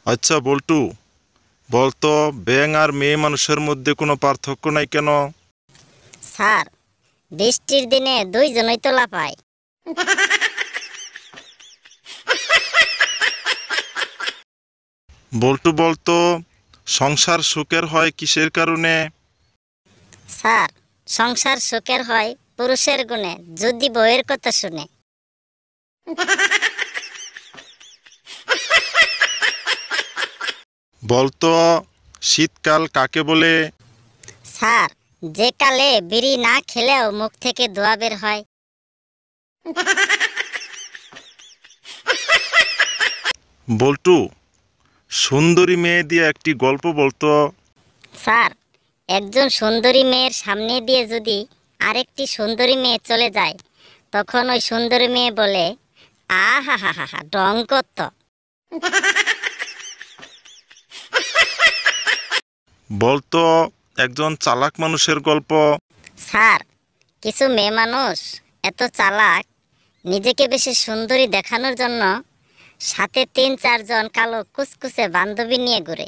আচ্ছা বল্টু, বলতো ব্যাঙ আর মেয়ে মানুষের মধ্যে কোনো পার্থক্য নাই কেন? স্যার, বৃষ্টির দিনে দুইজনই তো লাফায়। বল্টু বলতো সংসার সুখের হয় কিসের কারণে? স্যার, সংসার সুখের হয় পুরুষের গুণে, যদি বউয়ের কথা শুনে। বলতো শীতকাল কাকে বলে? স্যার, যে কালে বিড়ি না খেলেও মুখ থেকে ধোঁয়া বের হয়। বল্টু, সুন্দরী মেয়ে দিয়ে একটি গল্প বলতো। স্যার, একজন সুন্দরী মেয়ের সামনে দিয়ে যদি আরেকটি সুন্দরী মেয়ে চলে যায়, তখন ওই সুন্দরী মেয়ে বলে, আহা হা হা হা, ঢং করত। বলতো একজন চালাক মানুষের গল্প। স্যার, কিছু মেয়ে মানুষ এত চালাক, নিজেকে বেশি সুন্দরী দেখানোর জন্য সাথে ৩-৪ জন কালো কুচকুচে বান্ধবী নিয়ে ঘুরে।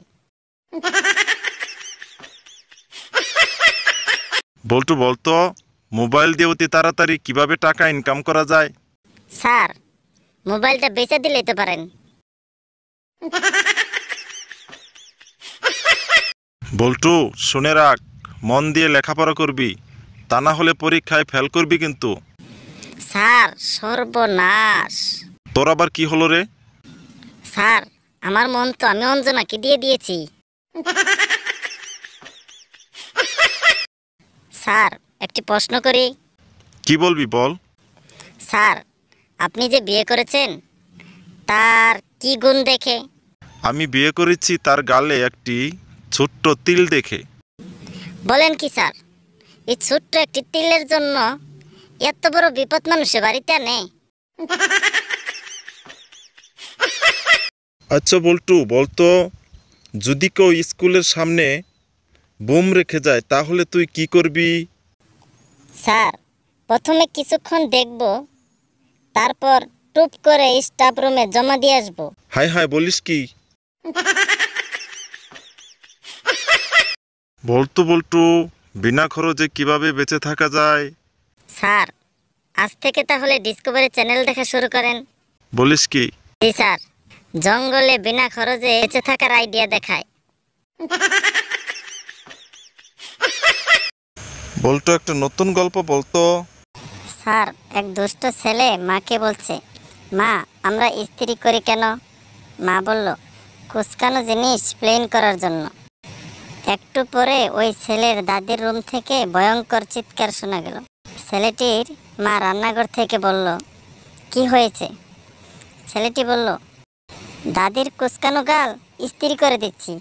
বল্টু বলতো মোবাইল দিয়ে অতি তাড়াতাড়ি কিভাবে টাকা ইনকাম করা যায়? স্যার, মোবাইলটা বেচে দিলেই তো পারেন। বল্টু শুনে রাখ, মন দিয়ে লেখাপড়া করবি, তা না হলে পরীক্ষায় ফেল করবি কিন্তু। স্যার, সর্বনাশ। তোর আবার কি হলো রে? স্যার, আমার মন তো আমি অঞ্জনাকে দিয়ে দিয়েছি। স্যার, একটি প্রশ্ন করি। কি বলবি বল। স্যার, আপনি যে বিয়ে করেছেন, তার কি গুণ দেখে? আমি বিয়ে করেছি তার গালে একটি ছোট্ট তিল দেখে। বলেন কি স্যার, এই ছোট্ট একটি তিলের জন্য এত বড় বিপদ মানুষের বাড়িতে আনে? আচ্ছা বল্টু বলতো, যদি কেউ স্কুলের সামনে বোম রেখে যায় তাহলে তুই কি করবি? স্যার, প্রথমে কিছুক্ষণ দেখব, তারপর টুপ করে স্টাফ রুমে জমা দিয়ে আসবো। হায় হায়, বলিস কি? বলতো বল্টু, বিনা খরচে কিভাবে বেঁচে থাকা যায়? স্যার, আজ থেকে তাহলে ডিসকভারি চ্যানেল দেখা শুরু করেন। বলিস কি? জি স্যার, জঙ্গলে বিনা খরচে বেঁচে থাকার আইডিয়া দেখায়। বল্টু একটা নতুন গল্প বলতো। স্যার, এক দুষ্ট ছেলে মাকে বলছে, মা, আমরা ইস্ত্রি করি কেন? মা বলল, কুচকানো জিনিস প্লেন করার জন্য। একটু পরে ওই ছেলের দাদির রুম থেকে ভয়ঙ্কর চিৎকার শোনা গেল। ছেলেটির মা রান্নাঘর থেকে বলল, কি হয়েছে? ছেলেটি বলল, দাদির কুচকানো গাল ইস্ত্রি করে দিচ্ছি।